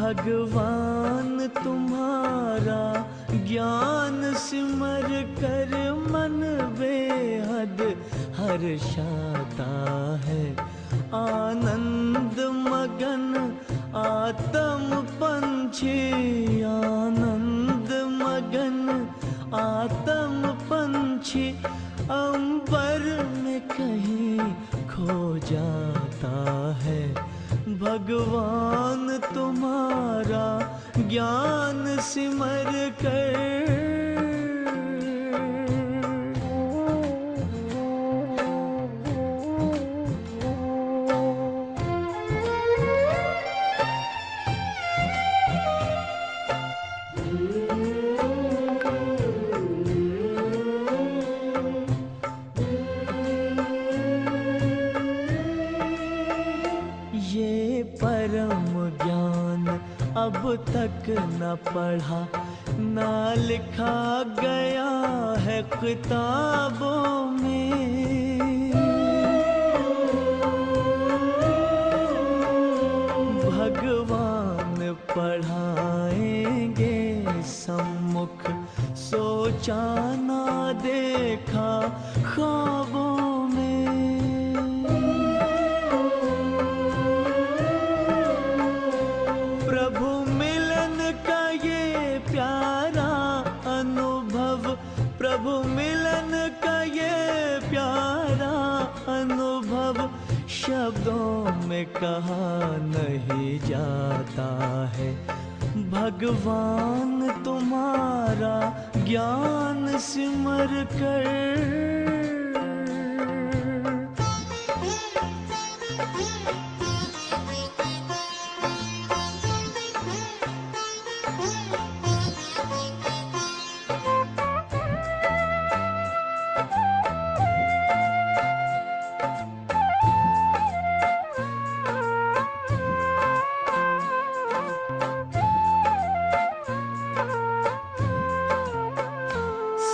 भगवान तुम्हारा ज्ञान सिमर कर मन बेहद हर्षाता है। आनंद मगन आत्म पंछी, आनंद मगन आत्म पंछी अंबर में कहीं खो जाता है। भगवान तुम्हारा ज्ञान सिमर कर। ये परम ज्ञान अब तक न पढ़ा न लिखा गया है किताबों में। भगवान पढ़ाएंगे सम्मुख, सोचा ना देखा ख्वाबों में। प्रभु मिलन का ये प्यारा अनुभव, प्रभु मिलन का ये प्यारा अनुभव शब्दों में कहा नहीं जाता है। भगवान तुम्हारा ज्ञान सिमर कर।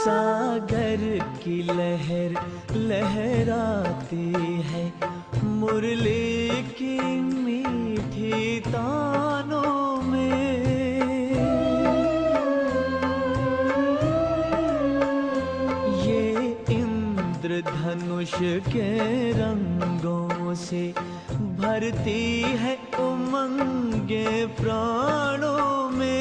सागर की लहर लहराती है, मुरली की मीठी तानों में। ये इंद्रधनुष के रंगों से भरती है उमंगे प्राणों में।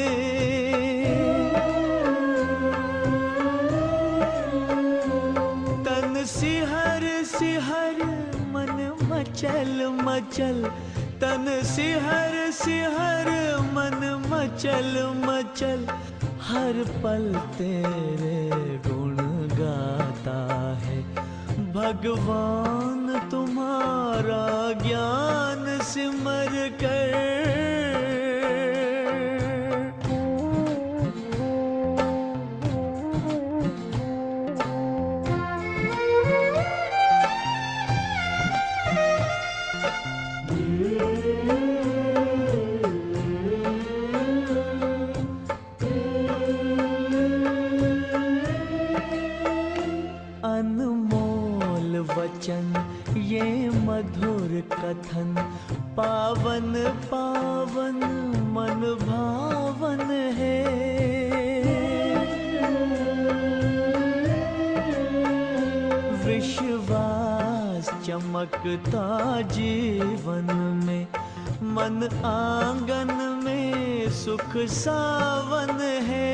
सिहर सिहर मन मचल मचल, तन सिहर सिहर मन मचल मचल, हर पल तेरे गुण गाता है। भगवान तुम्हारा ज्ञान सिमर कर। अनमोल वचन ये मधुर कथन, पावन पावन मन भावन है। विश्वास चमकता जीवन में, मन आंगन में सुख सावन है।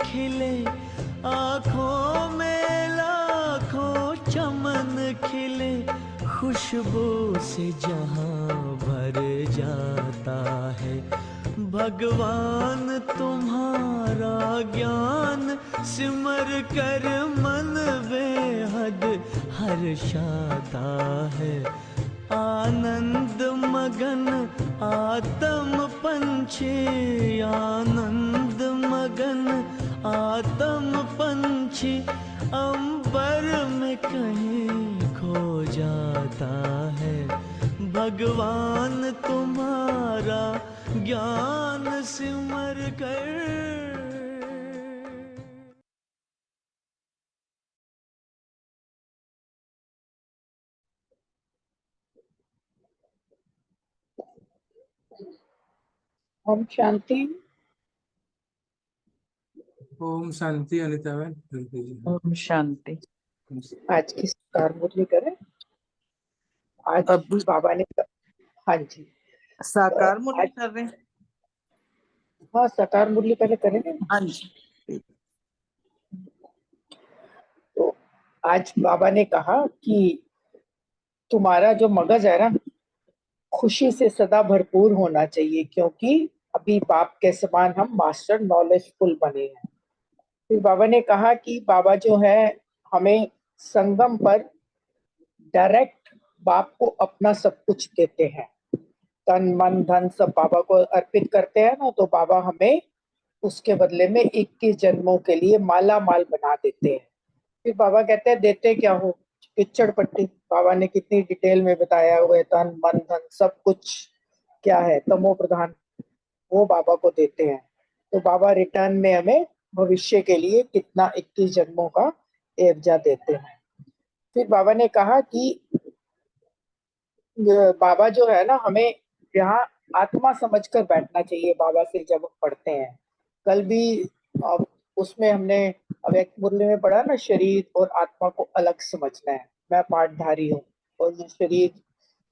खिले आँखों में लाखों चमन खिले, खुशबू से जहां भर जाता है। भगवान तुम्हारा ज्ञान सिमर कर मन बेहद हर्षाता है। आनंद मगन आत्म पंछी, आनंद मगन आत्म पंछी अंबर में कहीं खो जाता है। भगवान तुम्हारा ज्ञान सिमर कर। ओम शांति। ओम शांति अनिता बहन। ओम शांति। आज की साकार मुरली करें। आज अब बाबा ने, हाँ जी, साकार मुरली आज, कर रहे हैं। हाँ साकार मुरली पहले करेंगे। हाँ जी। तो आज बाबा ने कहा कि तुम्हारा जो मगज है ना, खुशी से सदा भरपूर होना चाहिए, क्योंकि अभी बाप के समान हम मास्टर नॉलेजफुल बने हैं। फिर बाबा ने कहा कि बाबा जो है हमें संगम पर डायरेक्ट बाप को अपना सब कुछ देते हैं, तन मन धन सब बाबा को अर्पित करते हैं ना, तो बाबा हमें उसके बदले में 21 जन्मों के लिए माला माल बना देते हैं। फिर बाबा कहते हैं देते क्या हो, किच्चड़ पट्टी। बाबा ने कितनी डिटेल में बताया हुआ है, तन मन धन सब कुछ क्या है, तमो प्रधान, वो बाबा को देते हैं। तो बाबा रिटर्न में हमें भविष्य के लिए कितना 21 जन्मों का एवजा देते हैं। फिर बाबा ने कहा कि बाबा जो है ना, हमें यहाँ आत्मा समझकर बैठना चाहिए बाबा से जब हम पढ़ते हैं। कल भी उसमें हमने अव्यक्त मुरली में पढ़ा ना, शरीर और आत्मा को अलग समझना है। मैं पाठधारी हूँ और ये शरीर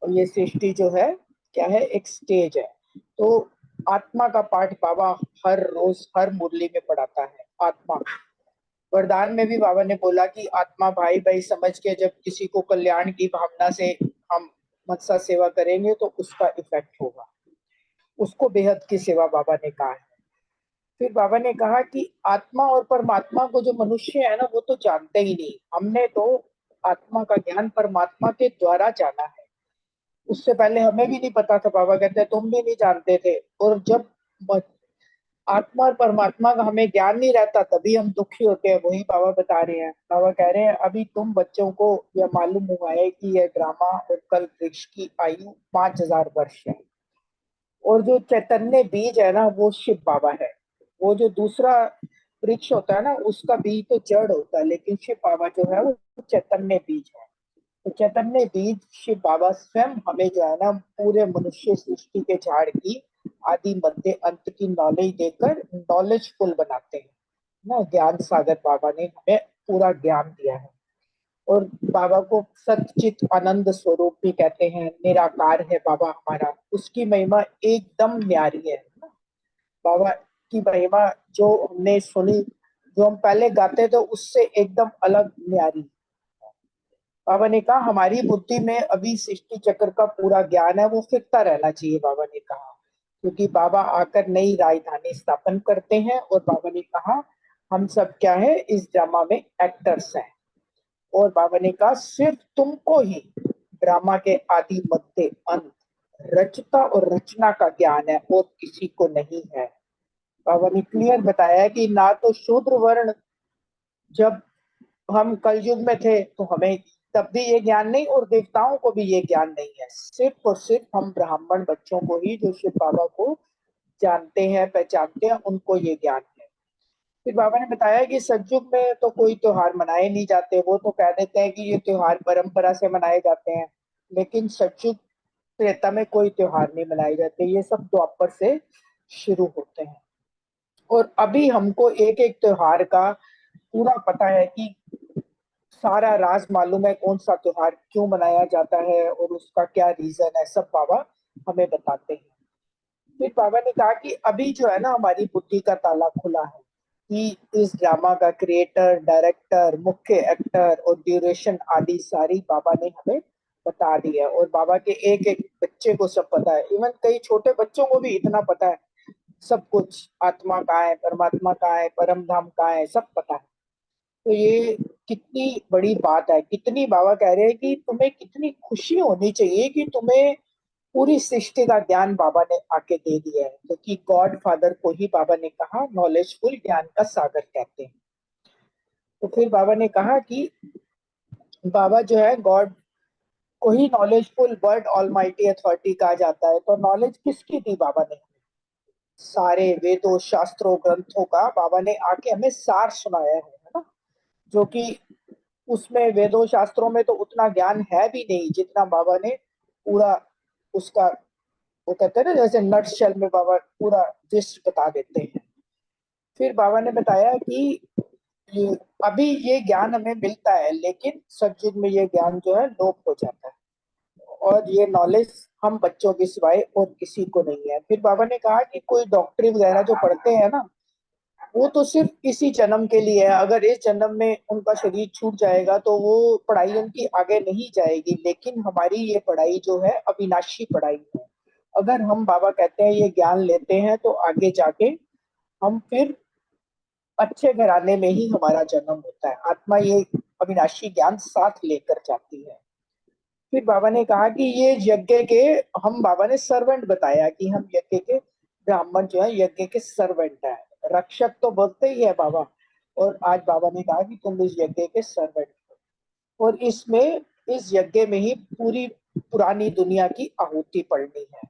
और ये सृष्टि जो है क्या है, एक स्टेज है। तो आत्मा का पाठ बाबा हर रोज हर मुरली में पढ़ाता है। आत्मा वरदान में भी बाबा ने बोला कि आत्मा भाई भाई समझ के जब किसी को कल्याण की भावना से हम मत्सा सेवा करेंगे तो उसका इफेक्ट होगा, उसको बेहद की सेवा बाबा ने कहा है। फिर बाबा ने कहा कि आत्मा और परमात्मा को जो मनुष्य है ना, वो तो जानते ही नहीं। हमने तो आत्मा का ज्ञान परमात्मा के द्वारा जाना है, उससे पहले हमें भी नहीं पता था। बाबा कहते हैं तुम भी नहीं जानते थे। और जब आत्मा और परमात्मा का हमें ज्ञान नहीं रहता तभी हम दुखी होते हैं, वही बाबा बता रहे हैं। बाबा कह रहे हैं अभी तुम बच्चों को यह मालूम हुआ है कि यह ड्रामा और कल वृक्ष की आयु 5000 वर्ष है, और जो चैतन्य बीज है ना वो शिव बाबा है। वो जो दूसरा वृक्ष होता है ना उसका बीज तो जड़ होता है, लेकिन शिव बाबा जो है वो चैतन्य बीज है। तो चैतन्य बीज शिव बाबा स्वयं हमें जो है ना पूरे मनुष्य सृष्टि के झाड़ की आदि मध्य अंत की नॉलेज देकर नॉलेजफुल बनाते हैं ना। ज्ञान सागर बाबा ने हमें पूरा ज्ञान दिया है। और बाबा को सच्चित आनंद स्वरूप भी कहते हैं, निराकार है बाबा हमारा, उसकी महिमा एकदम न्यारी है। बाबा की महिमा जो हमने सुनी, जो हम पहले गाते थे उससे एकदम अलग न्यारी। बाबा ने कहा हमारी बुद्धि में अभी सृष्टि चक्र का पूरा ज्ञान है, वो फिरता रहना चाहिए। बाबा ने कहा क्योंकि बाबा आकर नई राजधानी स्थापन करते हैं। और बाबा ने कहा हम सब क्या है इस ड्रामा में एक्टर्स हैं। और बाबा ने कहा सिर्फ तुमको ही ड्रामा के आदि मध्य अंत रचता और रचना का ज्ञान है, और किसी को नहीं है। बाबा ने क्लियर बताया कि ना तो शूद्र वर्ण, जब हम कलयुग में थे तो हमें तब भी ये ज्ञान नहीं, और देवताओं को भी ये ज्ञान नहीं है। सिर्फ और सिर्फ हम ब्राह्मण बच्चों को ही जो शिव बाबा को जानते हैं पहचानते हैं उनको ये ज्ञान है। फिर बाबा ने बताया कि सतयुग में तो कोई त्योहार मनाए नहीं जाते, वो तो कह देते हैं कि ये त्योहार परंपरा से मनाए जाते हैं। लेकिन सतयुग त्रेता में कोई त्योहार नहीं मनाए जाते, ये सब द्वापर से शुरू होते हैं। और अभी हमको एक एक त्योहार का पूरा पता है कि सारा राज मालूम है, कौन सा त्योहार क्यों मनाया जाता है और उसका क्या रीजन है, सब बाबा हमें बताते हैं। फिर बाबा ने कहा कि अभी जो है ना हमारी बुद्धि का ताला खुला है कि इस ड्रामा का क्रिएटर, डायरेक्टर, मुख्य एक्टर और ड्यूरेशन आदि सारी बाबा ने हमें बता दी है। और बाबा के एक एक बच्चे को सब पता है, इवन कई छोटे बच्चों को भी इतना पता है सब कुछ, आत्मा कहाँ है, परमात्मा कहाँ है, परम धाम कहाँ है, सब पता है। तो ये कितनी बड़ी बात है, कितनी बाबा कह रहे हैं कि तुम्हें कितनी खुशी होनी चाहिए कि तुम्हें पूरी सृष्टि का ज्ञान बाबा ने आके दे दिया है। क्योंकि गॉड फादर को ही बाबा ने कहा नॉलेजफुल, ज्ञान का सागर कहते हैं। तो फिर बाबा ने कहा कि बाबा जो है गॉड को ही नॉलेजफुल, वर्ड ऑलमाइटी अथॉरिटी कहा जाता है। तो नॉलेज किसकी दी बाबा ने? सारे वेदों शास्त्रों ग्रंथों का बाबा ने आके हमें सार सुनाया है ना। जो कि उसमें वेदों शास्त्रों में तो उतना ज्ञान है भी नहीं जितना बाबा ने पूरा उसका वो कहते हैं ना जैसे नटशेल में बाबा पूरा विश्व बता देते हैं। फिर बाबा ने बताया कि अभी ये ज्ञान हमें मिलता है, लेकिन सतयुग में ये ज्ञान जो है लोप हो जाता है, और ये नॉलेज हम बच्चों के सिवाय और किसी को नहीं है। फिर बाबा ने कहा कि कोई डॉक्टरी वगैरह जो पढ़ते हैं ना, वो तो सिर्फ इसी जन्म के लिए है। अगर इस जन्म में उनका शरीर छूट जाएगा तो वो पढ़ाई उनकी आगे नहीं जाएगी, लेकिन हमारी ये पढ़ाई जो है अविनाशी पढ़ाई है। अगर हम बाबा कहते हैं ये ज्ञान लेते हैं तो आगे जाके हम फिर अच्छे घराने में ही हमारा जन्म होता है। आत्मा ये अविनाशी ज्ञान साथ लेकर जाती है। फिर बाबा ने कहा कि ये यज्ञ के, हम बाबा ने सर्वेंट बताया कि हम यज्ञ के ब्राह्मण जो है यज्ञ के सर्वेंट है। रक्षक तो बोलते ही है बाबा, और आज बाबा ने कहा कि तुम इस यज्ञ के सर्वेंट हो, और इसमें इस यज्ञ में ही पूरी पुरानी दुनिया की आहुति पड़नी है।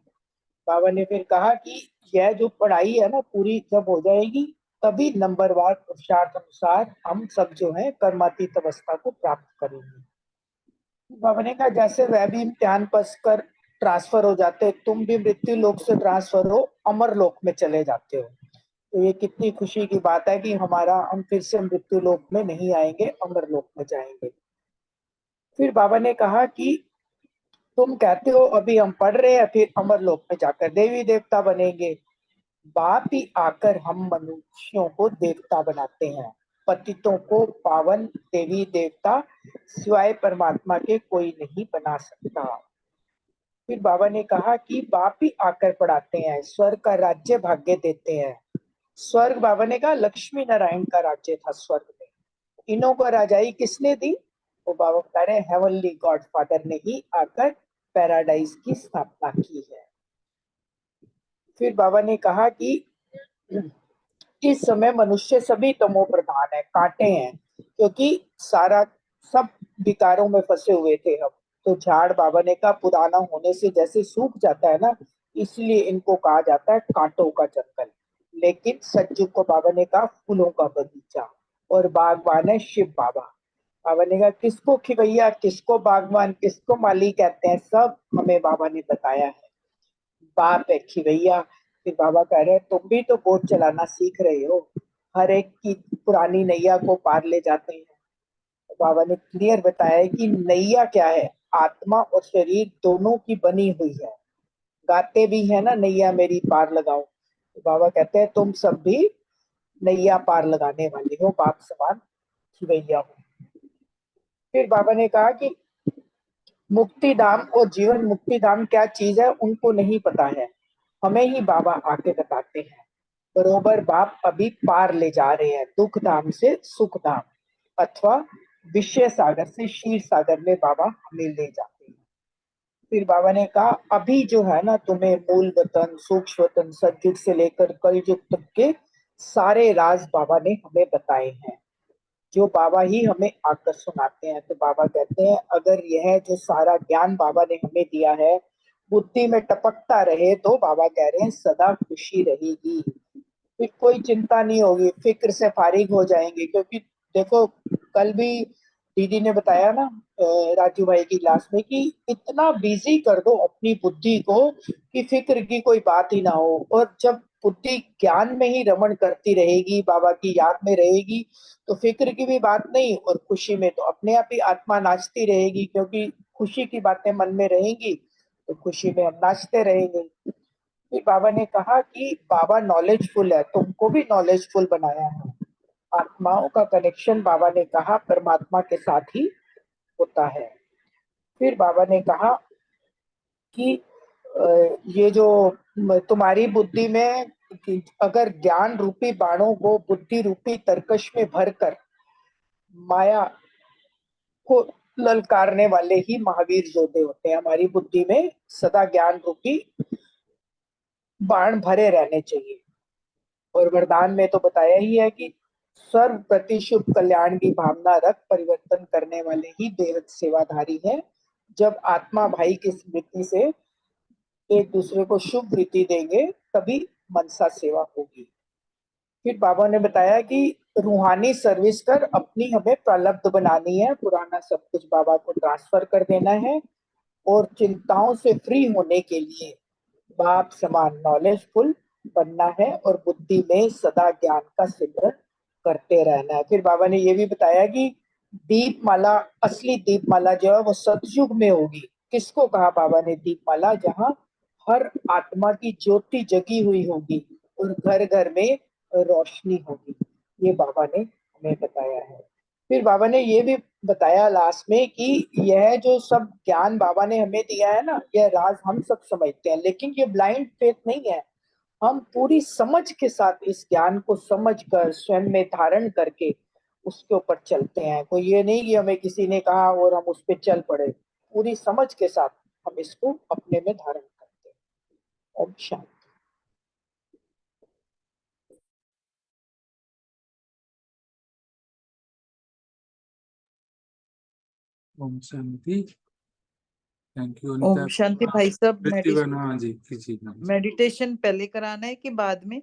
बाबा ने फिर कहा कि यह जो पढ़ाई है ना पूरी जब हो जाएगी, तभी नंबरवार पुरुषार्थ अनुसार हम सब जो है कर्मातीत अवस्था को प्राप्त करेंगे। बाबा ने कहा जैसे वह भी इम्तिहान पास कर ट्रांसफर हो जाते, तुम भी मृत्यु लोक से ट्रांसफर हो अमर लोक में चले जाते हो। तो ये कितनी खुशी की बात है कि हम फिर से मृत्यु लोक में नहीं आएंगे, अमर लोक में जाएंगे। फिर बाबा ने कहा कि तुम कहते हो अभी हम पढ़ रहे हैं, फिर अमर लोक में जाकर देवी देवता बनेंगे। बाप ही आकर हम मनुष्यों को देवता बनाते हैं। पतितों को पावन देवी देवता सिवाय परमात्मा के कोई नहीं बना सकता। फिर बाबा ने कहा कि बाप ही आकर पढ़ाते हैं, स्वर्ग का राज्य भाग्य देते हैं। स्वर्ग बाबा ने कहा लक्ष्मी नारायण का राज्य था स्वर्ग में, इन्हों को राजाई किसने दी? वो बाबा बता रहे हेवनली गॉड फादर ने ही आकर पैराडाइज की स्थापना की है। फिर बाबा ने कहा कि इस समय मनुष्य सभी तमो प्रधान है, कांटे हैं, क्योंकि सारा सब विकारों में फंसे हुए थे हम। तो झाड़ बाबा ने कहा पुराना होने से जैसे सूख जाता है ना, इसलिए इनको कहा जाता है कांटों का जंगल। लेकिन सतयुग को बाबा ने कहा फूलों का बगीचा, और बागवान है शिव बाबा। बाबा ने कहा किसको खिवैया, किसको बागवान, किसको माली कहते हैं, सब हमें बाबा ने बताया है। बाप है खिवैया। फिर बाबा कह रहे हैं तुम भी तो बोट चलाना सीख रहे हो, हर एक की पुरानी नैया को पार ले जाते हैं। तो बाबा ने क्लियर बताया है कि नैया क्या है, आत्मा और शरीर दोनों की बनी हुई है। गाते भी है ना नैया मेरी पार लगाओ। तो बाबा कहते हैं तुम सब भी नैया पार लगाने वाले हो, बाप समान खिवैया हो। फिर बाबा ने कहा कि मुक्ति धाम और जीवन मुक्ति धाम क्या चीज है उनको नहीं पता है, हमें ही बाबा आके बताते हैं। बरोबर बाप अभी पार ले जा रहे हैं, दुख धाम से सुख धाम, अथवा विषय सागर से क्षीर सागर में बाबा हमें ले जाते हैं। फिर बाबा ने कहा अभी जो है ना तुम्हें मूल वतन, सूक्ष्म वतन, सतयुग से लेकर कलयुग तक के सारे राज बाबा ने हमें बताए हैं, जो बाबा ही हमें आकर सुनाते हैं। तो बाबा कहते हैं अगर यह जो सारा ज्ञान बाबा ने हमें दिया है बुद्धि में टपकता रहे, तो बाबा कह रहे हैं सदा खुशी रहेगी, फिर कोई चिंता नहीं होगी, फिक्र से फारिग हो जाएंगे। क्योंकि देखो कल भी दीदी ने बताया ना राजू भाई की क्लास में कि इतना बिजी कर दो अपनी बुद्धि को कि फिक्र की कोई बात ही ना हो। और जब बुद्धि ज्ञान में ही रमण करती रहेगी, बाबा की याद में रहेगी, तो फिक्र की भी बात नहीं, और खुशी में तो अपने आप ही आत्मा नाचती रहेगी, क्योंकि खुशी की बातें मन में रहेंगी तो खुशी में हम नाचते रहेंगे। फिर बाबा ने कहा कि बाबा नॉलेजफुल है, तुमको भी नॉलेजफुल बनाया है। आत्माओं का कनेक्शन बाबा ने कहा परमात्मा के साथ ही होता है। फिर बाबा ने कहा कि ये जो तुम्हारी बुद्धि में अगर ज्ञान रूपी बाणों को बुद्धि रूपी तरकश में भरकर माया को ललकारने वाले ही महावीर योद्धे होते हैं, हमारी बुद्धि में सदा ज्ञान रूपी बाण भरे रहने चाहिए। और वरदान में तो बताया ही है कि सर्व प्रति शुभ कल्याण की भावना रख परिवर्तन करने वाले ही बेहद सेवाधारी हैं। जब आत्मा भाई की स्मृति से एक दूसरे को शुभ रीति देंगे तभी मनसा सेवा होगी। फिर बाबा ने बताया कि रूहानी सर्विस कर अपनी हमें प्रारब्ध बनानी है, पुराना सब कुछ बाबा को ट्रांसफर कर देना है, और चिंताओं से फ्री होने के लिए बाप समान नॉलेजफुल बनना है और बुद्धि में सदा ज्ञान का सिमरन करते रहना है। फिर बाबा ने ये भी बताया कि दीपमाला, असली दीपमाला जो है वो सतयुग में होगी। किसको कहा बाबा ने दीपमाला? जहाँ हर आत्मा की ज्योति जगी हुई होगी और घर घर में रोशनी होगी। ये बाबा ने हमें बताया है। फिर बाबा ने ये भी बताया लास्ट में कि यह जो सब ज्ञान बाबा ने हमें दिया है ना, यह राज हम सब समझते हैं, लेकिन ये ब्लाइंड फेथ नहीं है। हम पूरी समझ के साथ इस ज्ञान को समझ कर स्वयं में धारण करके उसके ऊपर चलते हैं। कोई ये नहीं कि हमें किसी ने कहा और हम उस पर चल पड़े। पूरी समझ के साथ हम इसको अपने में धारण करते हैं। ओम शांति। ओम शांति। थैंक यू ओम अनिता। शांति। भाई साहब, प्रतिवन, हाँ जी, कीजिए ना। मेडिटेशन पहले कराना है कि बाद में?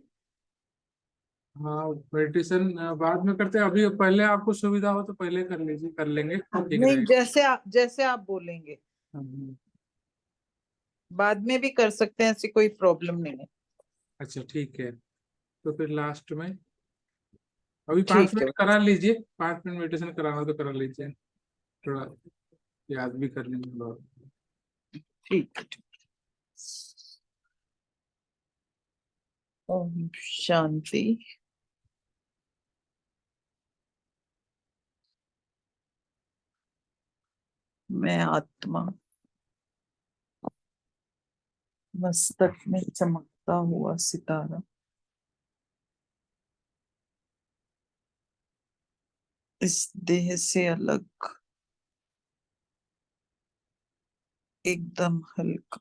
हाँ, मेडिटेशन बाद में करते हैं। अभी पहले आपको सुविधा हो तो पहले कर लीजिए, कर लेंगे, ठीक नहीं, रहेगा। जैसे आप बोलेंगे। हम्म, बाद में भी कर सकते हैं, ऐसी कोई प्रॉब्लम नहीं है। अच्छा ठीक है, तो फिर लास्ट में अभी पाँच ठीक है। मिनट करा लीजिए। 5 मिनट मेडिटेशन कराना तो करा लीजिए, थोड़ा याद भी कर लेंगे लोग। ठीक है। ओम शांति। मैं आत्मा, मस्तक में चमकता हुआ सितारा, इस देह से अलग, एकदम हल्का,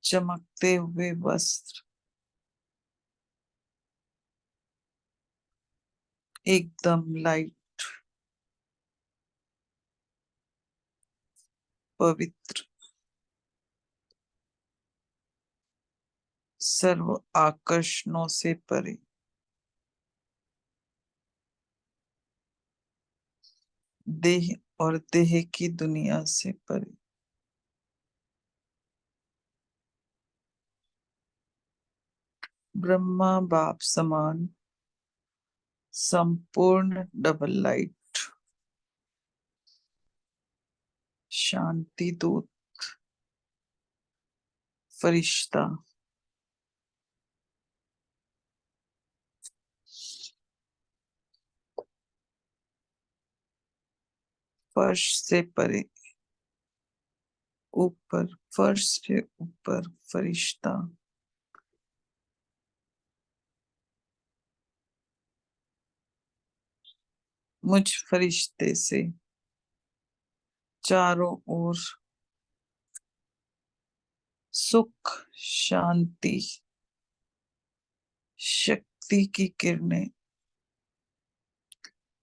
चमकते हुए वस्त्र, एकदम लाइट, पवित्र, सर्व आकर्षणों से परे, देह और देह की दुनिया से परे, ब्रह्मा बाप समान संपूर्ण डबल लाइट, शांति दूत, फरिश्ता, फर्श से परे, ऊपर, फर्श से ऊपर फरिश्ता, मुझ फरिश्ते से चारों ओर सुख, शांति, शक्ति की किरणें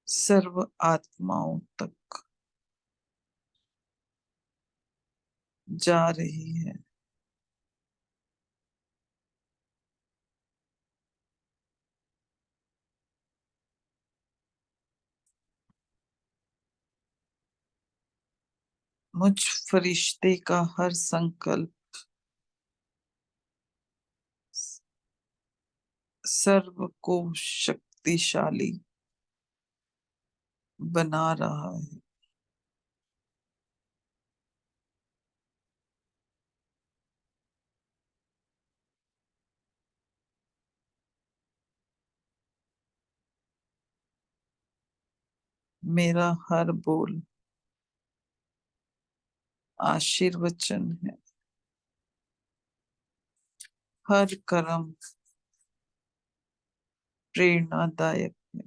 सर्व आत्माओं तक जा रही है। मुझ फरिश्ते का हर संकल्प सर्व को शक्तिशाली बना रहा है। मेरा हर बोल आशीर्वचन है, हर कर्म प्रेरणादायक है।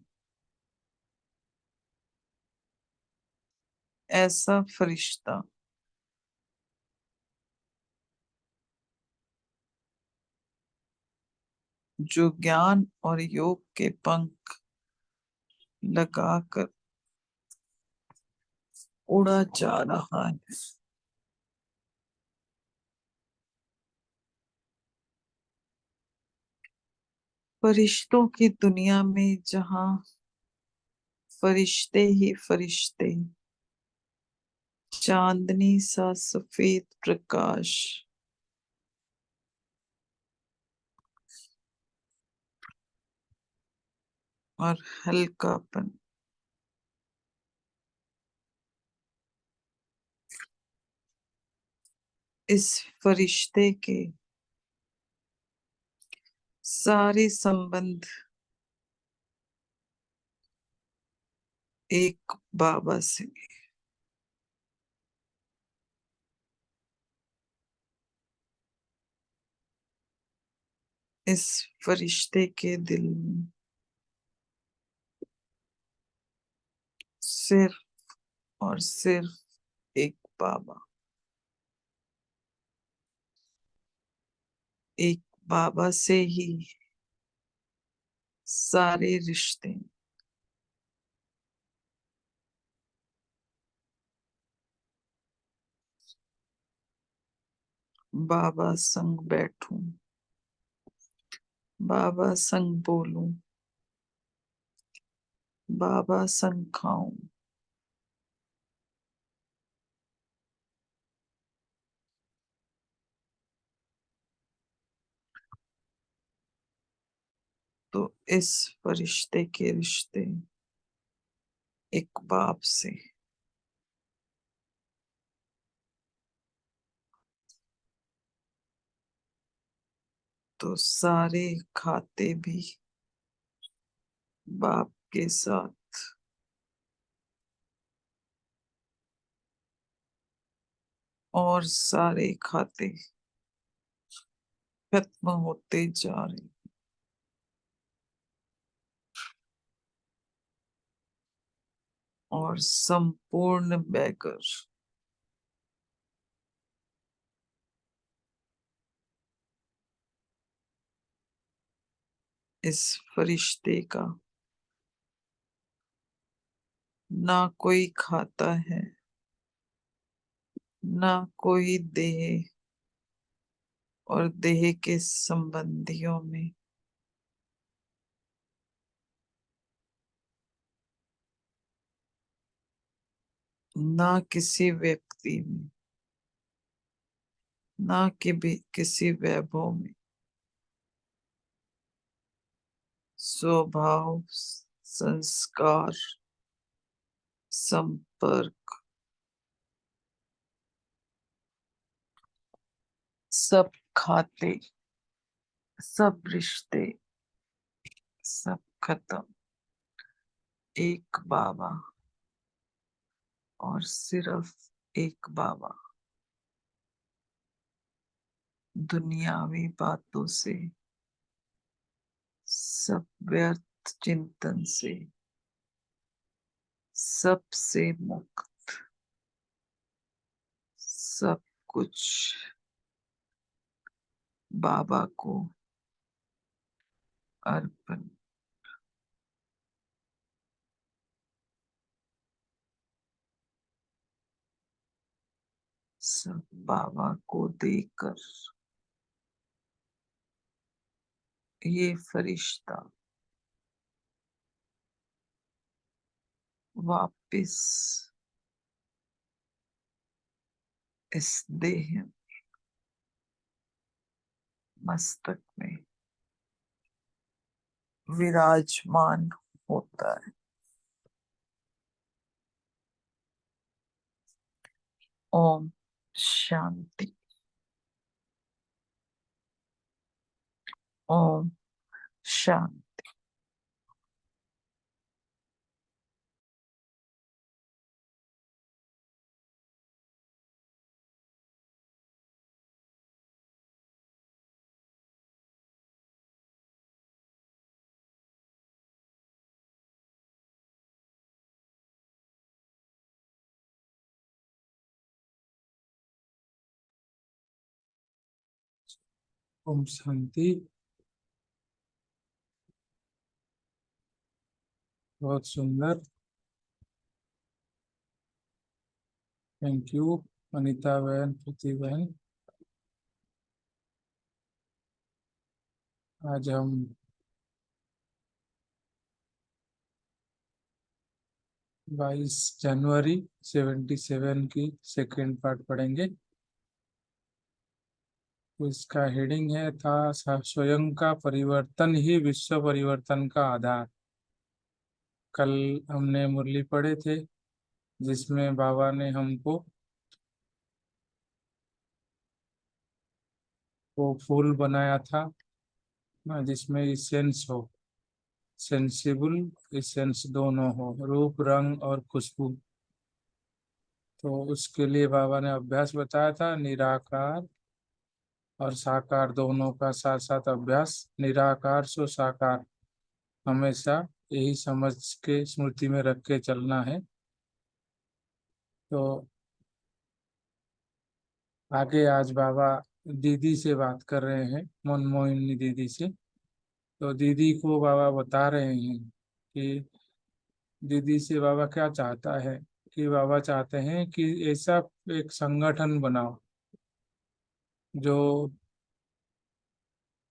ऐसा फरिश्ता जो ज्ञान और योग के पंख लगाकर उड़ा जा रहा है। फरिश्तों की दुनिया में जहां फरिश्ते ही फरिश्ते चांदनी सा सफेद प्रकाश और हल्कापन इस फरिश्ते के सारे संबंध एक बाबा से, इस फरिश्ते के दिल में सिर्फ और सिर्फ एक बाबा, एक बाबा से ही सारे रिश्ते। बाबा संग बैठूं, बाबा संग बोलूं, बाबा संग खाऊं, तो इस फरिश्ते के रिश्ते एक बाप से, तो सारे खाते भी बाप के साथ और सारे खाते खत्म होते जा रहे और संपूर्ण बैगर इस फरिश्ते का ना कोई खाता है, ना कोई देह और देह के संबंधियों में, ना किसी व्यक्ति में, ना कि भी किसी वैभव में, स्वभाव, संस्कार, संपर्क, सब खाते, सब रिश्ते, सब खत्म। एक बाबा और सिर्फ एक बाबा। दुनियावी बातों से, सब व्यर्थ चिंतन से, सबसे मुक्त, सब कुछ बाबा को अर्पण। सब बाबा को देकर ये फरिश्ता वापिस इस देह मस्तक में विराजमान होता है। ओम शांति। ओम शांति। ओम शांति। बहुत सुंदर। थैंक यू अनीता बहन, प्रीति बहन। आज हम 22 जनवरी 77 की सेकेंड पार्ट पढ़ेंगे। तो इसका हेडिंग है था स्वयं का परिवर्तन ही विश्व परिवर्तन का आधार। कल हमने मुरली पढ़े थे जिसमें बाबा ने हमको वो फूल बनाया था ना, जिसमें इसेंस हो, सेंसिबल इसेंस दोनों हो, रूप रंग और खुशबू। तो उसके लिए बाबा ने अभ्यास बताया था, निराकार और साकार दोनों का साथ साथ अभ्यास। निराकार सो साकार हमेशा यही समझ के स्मृति में रख के चलना है। तो आगे आज बाबा दीदी से बात कर रहे हैं, मनमोहिनी दीदी से। तो दीदी को बाबा बता रहे हैं कि दीदी से बाबा क्या चाहता है, कि बाबा चाहते हैं कि ऐसा एक संगठन बनाओ जो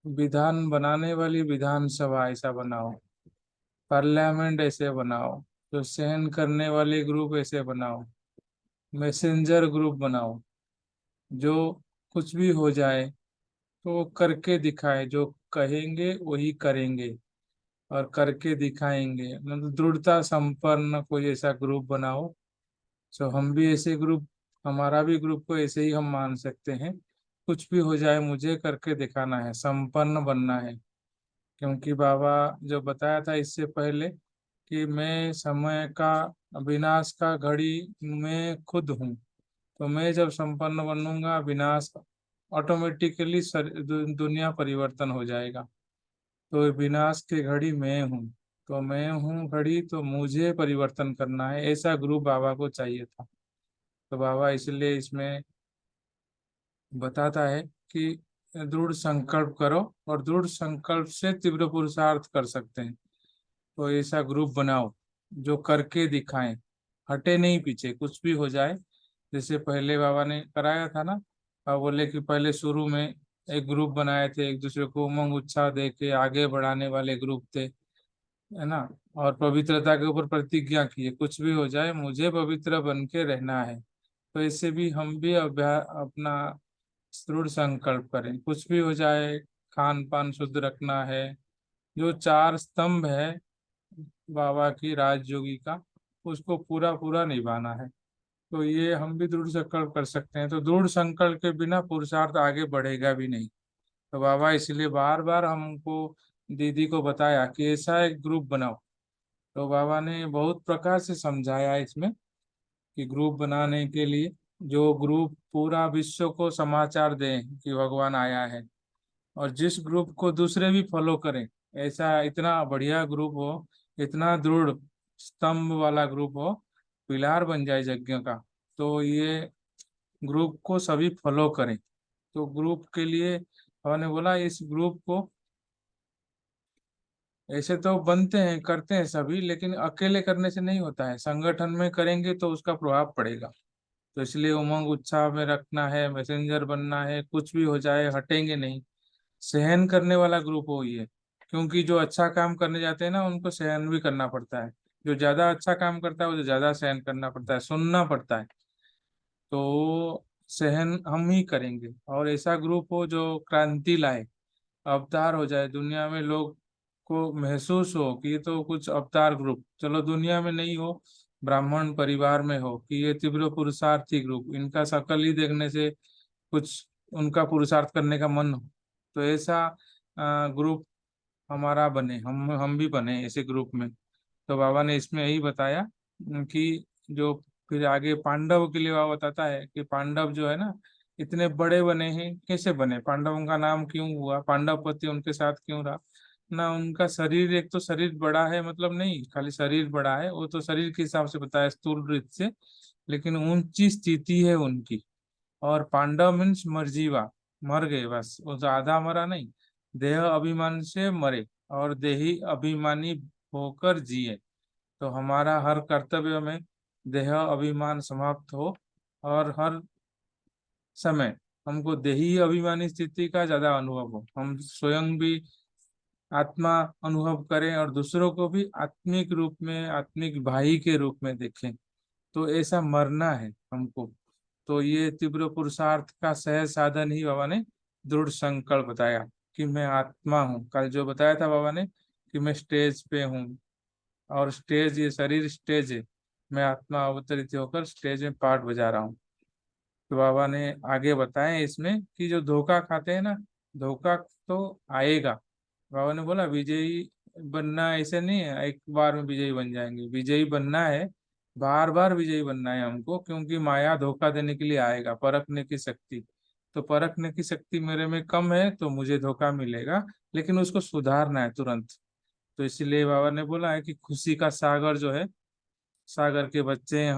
विधान बनाने वाली विधानसभा ऐसा बनाओ, पार्लियामेंट ऐसे बनाओ, जो सहन करने वाले ग्रुप ऐसे बनाओ, मैसेंजर ग्रुप बनाओ, जो कुछ भी हो जाए तो वो करके दिखाए, जो कहेंगे वही करेंगे और करके दिखाएंगे। मतलब दृढ़ता संपन्न कोई ऐसा ग्रुप बनाओ। सो हम भी ऐसे ग्रुप, हमारा भी ग्रुप को ऐसे ही हम मान सकते हैं। कुछ भी हो जाए मुझे करके दिखाना है, संपन्न बनना है। क्योंकि बाबा जो बताया था इससे पहले कि मैं समय का विनाश का घड़ी मैं खुद हूँ। तो मैं जब संपन्न बनूंगा, विनाश ऑटोमेटिकली दुनिया परिवर्तन हो जाएगा। तो विनाश के घड़ी मैं हूँ, तो मैं हूँ घड़ी, तो मुझे परिवर्तन करना है। ऐसा ग्रुप बाबा को चाहिए था। तो बाबा इसलिए इसमें बताता है कि दृढ़ संकल्प करो, और दृढ़ संकल्प से तीव्र पुरुषार्थ कर सकते हैं। तो ऐसा ग्रुप बनाओ जो करके दिखाएं, हटे नहीं पीछे, कुछ भी हो जाए। जैसे पहले बाबा ने कराया था ना, बाबा बोले कि पहले शुरू में एक ग्रुप बनाए थे, एक दूसरे को उमंग उत्साह दे के आगे बढ़ाने वाले ग्रुप थे, है ना। और पवित्रता के ऊपर प्रतिज्ञा की है, कुछ भी हो जाए मुझे पवित्र बन के रहना है। तो इससे भी हम भी अभ्यास अपना दृढ़ संकल्प करें, कुछ भी हो जाए खान पान शुद्ध रखना है। जो चार स्तंभ है बाबा की राजयोगी का, उसको पूरा पूरा निभाना है। तो ये हम भी दृढ़ संकल्प कर सकते हैं। तो दृढ़ संकल्प के बिना पुरुषार्थ आगे बढ़ेगा भी नहीं। तो बाबा इसलिए बार बार हमको, दीदी को बताया कि ऐसा एक ग्रुप बनाओ। तो बाबा ने बहुत प्रकार से समझाया इसमें कि ग्रुप बनाने के लिए, जो ग्रुप पूरा विश्व को समाचार दे कि भगवान आया है, और जिस ग्रुप को दूसरे भी फॉलो करें, ऐसा इतना बढ़िया ग्रुप हो, इतना दृढ़ स्तंभ वाला ग्रुप हो, पिलार बन जाए यज्ञ का। तो ये ग्रुप को सभी फॉलो करें। तो ग्रुप के लिए हमने बोला इस ग्रुप को ऐसे तो बनते हैं, करते हैं सभी, लेकिन अकेले करने से नहीं होता है, संगठन में करेंगे तो उसका प्रभाव पड़ेगा। तो इसलिए उमंग उत्साह में रखना है, मैसेंजर बनना है, कुछ भी हो जाए हटेंगे नहीं। सहन करने वाला ग्रुप हो ये, क्योंकि जो अच्छा काम करने जाते हैं ना उनको सहन भी करना पड़ता है। जो ज्यादा अच्छा काम करता है उसे ज्यादा सहन करना पड़ता है, सुनना पड़ता है। तो सहन हम ही करेंगे। और ऐसा ग्रुप हो जो क्रांति लाए, अवतार हो जाए, दुनिया में लोग को महसूस हो कि ये तो कुछ अवतार ग्रुप, चलो दुनिया में नहीं हो, ब्राह्मण परिवार में हो, कि ये तीव्र पुरुषार्थी ग्रुप, इनका शकल ही देखने से कुछ उनका पुरुषार्थ करने का मन हो। तो ऐसा ग्रुप हमारा बने, हम भी बने ऐसे ग्रुप में। तो बाबा ने इसमें यही बताया कि जो फिर आगे पांडव के लिए बाबा बताता है कि पांडव जो है ना, इतने बड़े बने हैं, कैसे बने, पांडवों का नाम क्यों हुआ, पांडव पति उनके साथ क्यों रहा ना। उनका शरीर, एक तो शरीर बड़ा है, मतलब नहीं खाली शरीर बड़ा है, वो तो शरीर के हिसाब से बताया स्थूल रूप से, लेकिन ऊंची स्थिति है उनकी। और पांडव मीन्स मरजीवा, मर गए बस, वो तो आधा मरा नहीं, देह अभिमान से मरे और देही अभिमानी होकर जिए। तो हमारा हर कर्तव्य में देह अभिमान समाप्त हो, और हर समय हमको देही अभिमानी स्थिति का ज्यादा अनुभव हो, हम स्वयं भी आत्मा अनुभव करें और दूसरों को भी आत्मिक रूप में, आत्मिक भाई के रूप में देखें। तो ऐसा मरना है हमको। तो ये तीव्र पुरुषार्थ का सहज साधन ही बाबा ने दृढ़ संकल्प बताया कि मैं आत्मा हूँ। कल जो बताया था बाबा ने कि मैं स्टेज पे हूँ, और स्टेज, ये शरीर स्टेज है, मैं आत्मा अवतरित होकर स्टेज में पार्ट बजा रहा हूँ। तो बाबा ने आगे बताया इसमें कि जो धोखा खाते हैं ना, धोखा तो आएगा। बाबा ने बोला विजयी बनना ऐसे नहीं है एक बार में विजयी बन जाएंगे, विजयी बनना है, बार बार विजयी बनना है हमको, क्योंकि माया धोखा देने के लिए आएगा, परखने की शक्ति। तो परखने की शक्ति मेरे में कम है तो मुझे धोखा मिलेगा, लेकिन उसको सुधारना है तुरंत। तो इसीलिए बाबा ने बोला है कि खुशी का सागर जो है, सागर के बच्चे हैं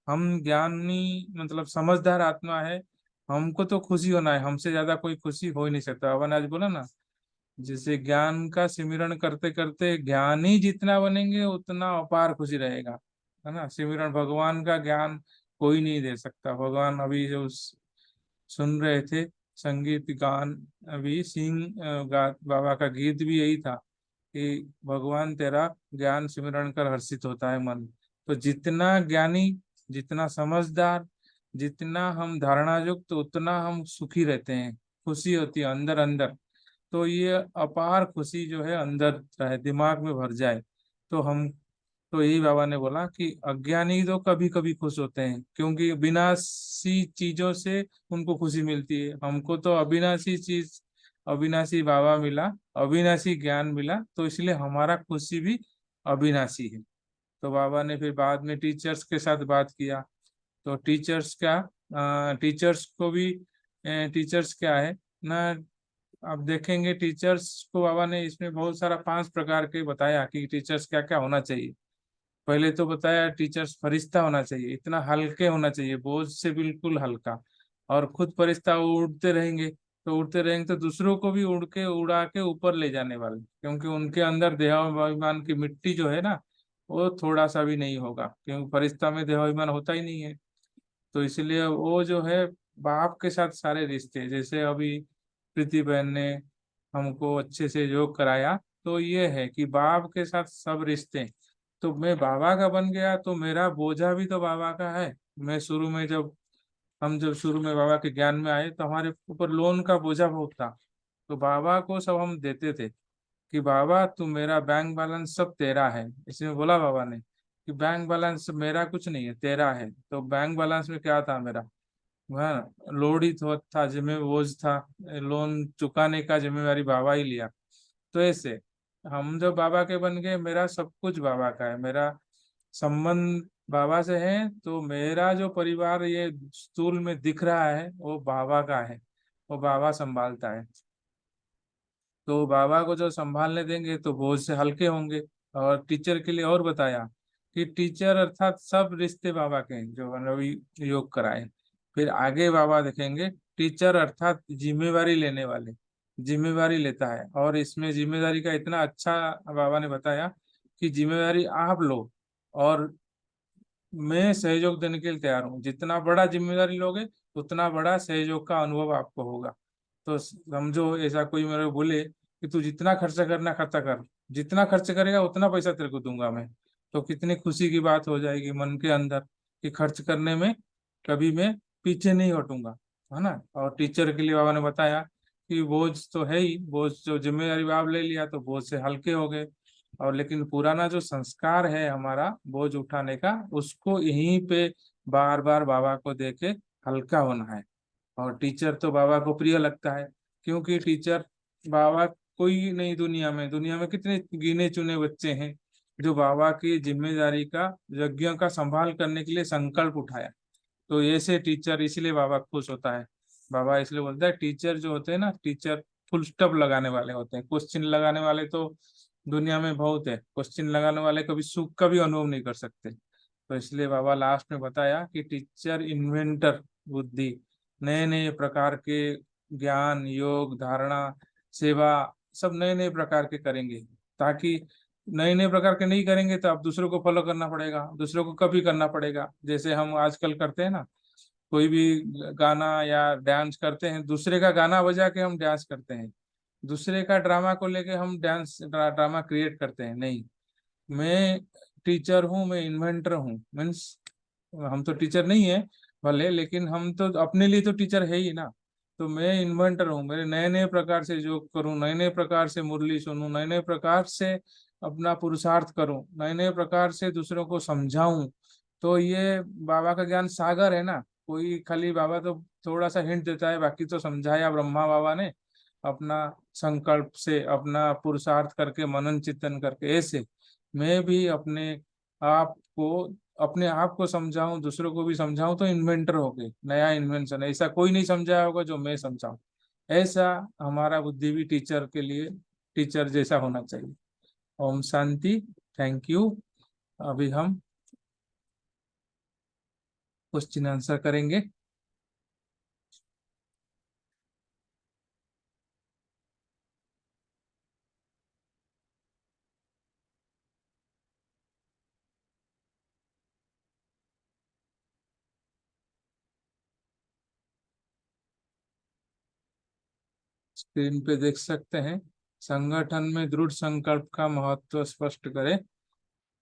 हम ज्ञानी मतलब समझदार आत्मा है, हमको तो खुशी होना है, हमसे ज्यादा कोई खुशी हो ही नहीं सकता। बाबा ने आज बोला ना, जैसे ज्ञान का सिमरन करते करते ज्ञानी जितना बनेंगे उतना अपार खुशी रहेगा, है ना। सिमरन भगवान का ज्ञान कोई नहीं दे सकता। भगवान अभी जो सुन रहे थे संगीत गान, अभी बाबा का गीत भी यही था कि भगवान तेरा ज्ञान सिमरन कर हर्षित होता है मन। तो जितना ज्ञानी, जितना समझदार, जितना हम धारणा युक्त, तो उतना हम सुखी रहते हैं, खुशी होती है अंदर अंदर। तो ये अपार खुशी जो है अंदर रहे, दिमाग में भर जाए। तो हम, तो यही बाबा ने बोला कि अज्ञानी तो कभी कभी खुश होते हैं, क्योंकि विनाशी चीजों से उनको खुशी मिलती है। हमको तो अविनाशी चीज, अविनाशी बाबा मिला, अविनाशी ज्ञान मिला, तो इसलिए हमारा खुशी भी अविनाशी है। तो बाबा ने फिर बाद में टीचर्स के साथ बात किया। तो टीचर्स क्या, टीचर्स को भी, टीचर्स क्या है ना, आप देखेंगे टीचर्स को बाबा ने इसमें बहुत सारा 5 प्रकार के बताया कि टीचर्स क्या क्या होना चाहिए। पहले तो बताया टीचर्स फरिश्ता होना चाहिए, इतना हल्के होना चाहिए, बोझ से बिल्कुल हल्का। और खुद फरिश्ता उड़ते रहेंगे, तो उड़ते रहेंगे तो दूसरों को भी उड़ के उड़ा के ऊपर ले जाने वाले, क्योंकि उनके अंदर देहाभिमान की मिट्टी जो है ना, वो थोड़ा सा भी नहीं होगा, क्योंकि फरिश्ता में देहाभिमान होता ही नहीं है। तो इसलिए वो जो है बाप के साथ सारे रिश्ते, जैसे अभी प्रीति बहन ने हमको अच्छे से योग कराया, तो ये है कि बाप के साथ सब रिश्ते। तो मैं बाबा का बन गया तो मेरा बोझा भी तो बाबा का है। मैं शुरू में जब शुरू में बाबा के ज्ञान में आए तो हमारे ऊपर लोन का बोझा बहुत था। तो बाबा को सब हम देते थे कि बाबा तू मेरा बैंक बैलेंस सब तेरा है। इसमें बोला बाबा ने कि बैंक बैलेंस मेरा कुछ नहीं है, तेरा है। तो बैंक बैलेंस में क्या था मेरा, वह लोड ही था, जिम्मे बोझ था, लोन चुकाने का जिम्मेवारी बाबा ही लिया। तो ऐसे हम जब बाबा के बन गए, मेरा सब कुछ बाबा का है, मेरा संबंध बाबा से है। तो मेरा जो परिवार ये स्थूल में दिख रहा है वो बाबा का है, वो बाबा संभालता है। तो बाबा को जो संभालने देंगे तो बोझ से हल्के होंगे। और टीचर के लिए और बताया कि टीचर अर्थात सब रिश्ते बाबा के हैं जो अभी योग कराए। फिर आगे बाबा देखेंगे टीचर अर्थात जिम्मेवारी लेने वाले, जिम्मेवारी लेता है। और इसमें जिम्मेदारी का इतना अच्छा बाबा ने बताया कि जिम्मेवारी आप लो और मैं सहयोग देने के लिए तैयार हूँ। जितना बड़ा जिम्मेदारी लोगे उतना बड़ा सहयोग का अनुभव आपको होगा। तो समझो ऐसा कोई मेरे को बोले कि तू जितना खर्चा करना खर्चा कर, जितना खर्च करेगा उतना पैसा तेरे को दूंगा मैं, तो कितनी खुशी की बात हो जाएगी मन के अंदर कि खर्च करने में कभी मैं पीछे नहीं हटूंगा, है ना। और टीचर के लिए बाबा ने बताया कि बोझ तो है ही, बोझ जो जिम्मेदारी आप ले लिया तो बोझ से हल्के हो गए। और लेकिन पुराना जो संस्कार है हमारा बोझ उठाने का, उसको यहीं पे बार बार बाबा को देके हल्का होना है। और टीचर तो बाबा को प्रिय लगता है, क्योंकि टीचर बाबा कोई नहीं, दुनिया में कितने गिने चुने बच्चे हैं जो बाबा की जिम्मेदारी का, यज्ञ का संभाल करने के लिए संकल्प उठाया। तो ऐसे टीचर, इसलिए बाबा खुश होता है। बाबा इसलिए बोलता है टीचर जो होते हैं ना, टीचर फुल स्टॉप लगाने वाले होते हैं, क्वेश्चन लगाने वाले तो दुनिया में बहुत है, क्वेश्चन लगाने वाले कभी सुख का भी अनुभव नहीं कर सकते। तो इसलिए बाबा लास्ट में बताया कि टीचर इन्वेंटर बुद्धि, नए नए प्रकार के ज्ञान, योग, धारणा, सेवा, सब नए नए प्रकार के करेंगे। ताकि नए नए प्रकार के नहीं करेंगे तो आप दूसरों को फॉलो करना पड़ेगा, दूसरों को कभी करना पड़ेगा। जैसे हम आजकल करते हैं ना, कोई भी गाना या डांस करते हैं, दूसरे का गाना बजा के हम डांस करते हैं। दूसरे का ड्रामा को लेके हम ड्रामा क्रिएट करते हैं, नहीं। मैं टीचर हूँ, मैं इन्वेंटर हूँ, मीन्स हम तो टीचर नहीं है भले, लेकिन हम तो अपने लिए तो टीचर है ही ना। तो मैं इन्वेंटर हूँ, मेरे नए नए प्रकार से जोक करूँ, नए नए प्रकार से मुरली सुनूं, नए नए प्रकार से अपना पुरुषार्थ करूं, नए नए प्रकार से दूसरों को समझाऊं। तो ये बाबा का ज्ञान सागर है ना। कोई खाली बाबा तो थोड़ा सा हिंट देता है, बाकी तो समझाया ब्रह्मा बाबा ने अपना संकल्प से, अपना पुरुषार्थ करके, मनन चिंतन करके। ऐसे मैं भी अपने आप को समझाऊं, दूसरों को भी समझाऊं, तो इन्वेंटर हो गए, नया इन्वेंशन। ऐसा कोई नहीं समझाया होगा जो मैं समझाऊं। ऐसा हमारा बुद्धि भी टीचर के लिए टीचर जैसा होना चाहिए। ओम शांति। Thank you. अभी हम क्वेश्चन आंसर करेंगे। स्क्रीन पे देख सकते हैं, संगठन में दृढ़ संकल्प का महत्व स्पष्ट करें।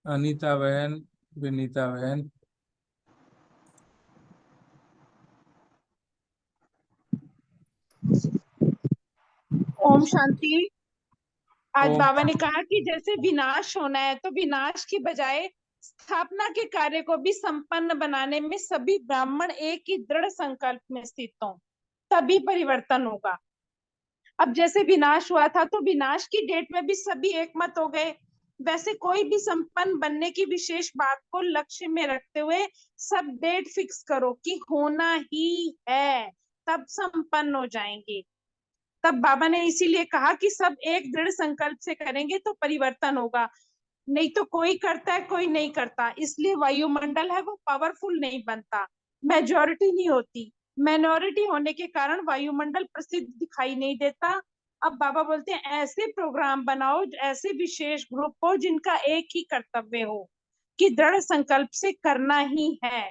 अनीता बहन, विनीता बहन। ओम शांति। आज ओम। बाबा ने कहा कि जैसे विनाश होना है तो विनाश की बजाय स्थापना के कार्य को भी संपन्न बनाने में सभी ब्राह्मण एक ही दृढ़ संकल्प में स्थित हों, तभी परिवर्तन होगा। अब जैसे विनाश हुआ था तो विनाश की डेट में भी सभी एकमत हो गए, वैसे कोई भी संपन्न बनने की विशेष बात को लक्ष्य में रखते हुए सब डेट फिक्स करो कि होना ही है, तब संपन्न हो जाएंगे। तब बाबा ने इसीलिए कहा कि सब एक दृढ़ संकल्प से करेंगे तो परिवर्तन होगा, नहीं तो कोई करता है कोई नहीं करता। इसलिए वायुमंडल है वो पावरफुल नहीं बनता, मेजॉरिटी नहीं होती, माइनॉरिटी होने के कारण वायुमंडल प्रसिद्ध दिखाई नहीं देता। अब बाबा बोलते हैं ऐसे प्रोग्राम बनाओ, ऐसे विशेष ग्रुप हो जिनका एक ही कर्तव्य हो कि दृढ़ संकल्प से करना ही है,